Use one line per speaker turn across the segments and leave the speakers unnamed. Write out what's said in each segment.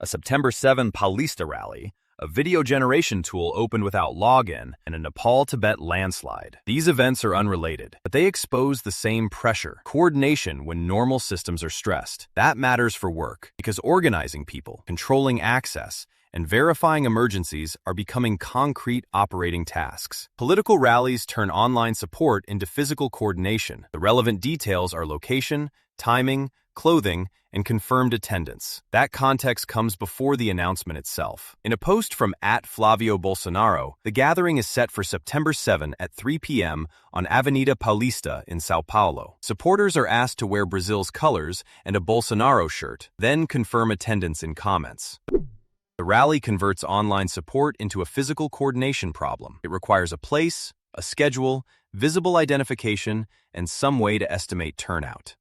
a September 7 Paulista rally, a video generation tool opened without login, and a Nepal-Tibet landslide. These events are unrelated, but they expose the same pressure, coordination when normal systems are stressed. That matters for work, because organizing people, controlling access, and verifying emergencies are becoming concrete operating tasks. Political rallies turn online support into physical coordination. The relevant details are location, timing, clothing, and confirmed attendance. That context comes before the announcement itself. In a post from @Flávio Bolsonaro, the gathering is set for September 7 at 3 p.m. on Avenida Paulista in São Paulo. Supporters are asked to wear Brazil's colors and a Bolsonaro shirt, then confirm attendance in comments. The rally converts online support into a physical coordination problem. It requires a place, a schedule, visible identification, and some way to estimate turnout.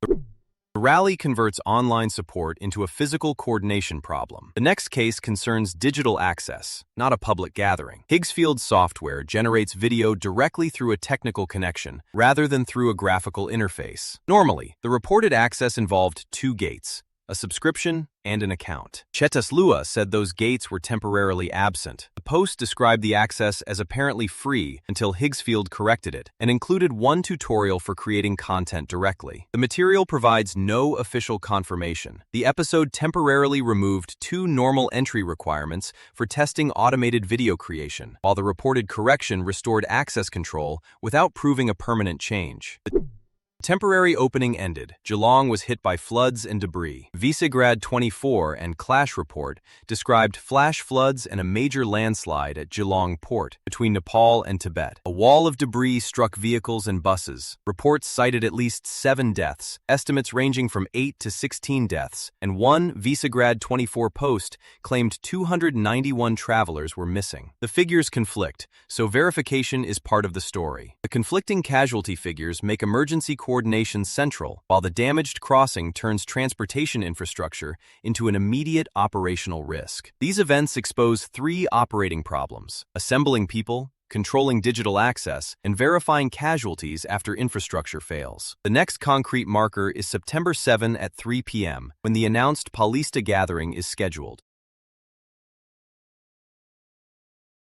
The rally converts online support into a physical coordination problem. The next case concerns digital access, not a public gathering. Higgsfield software generates video directly through a technical connection, rather than through a graphical interface. Normally, the reported access involved two gates, a subscription, and an account. Lua said those gates were temporarily absent. The post described the access as apparently free until Higgsfield corrected it and included one tutorial for creating content directly. The material provides no official confirmation. The episode temporarily removed two normal entry requirements for testing automated video creation, while the reported correction restored access control without proving a permanent change. Temporary opening ended. Jilong was hit by floods and debris. Visegrad 24 and Clash Report described flash floods and a major landslide at Jilong port between Nepal and Tibet. A wall of debris struck vehicles and buses. Reports cited at least 7 deaths, estimates ranging from 8 to 16 deaths, and one Visegrad 24 post claimed 291 travelers were missing. The figures conflict, so verification is part of the story. The conflicting casualty figures make emergency coordination central, while the damaged crossing turns transportation infrastructure into an immediate operational risk. These events expose 3 operating problems: assembling people, controlling digital access, and verifying casualties after infrastructure fails. The next concrete marker is September 7 at 3 p.m., when the announced Paulista gathering is scheduled.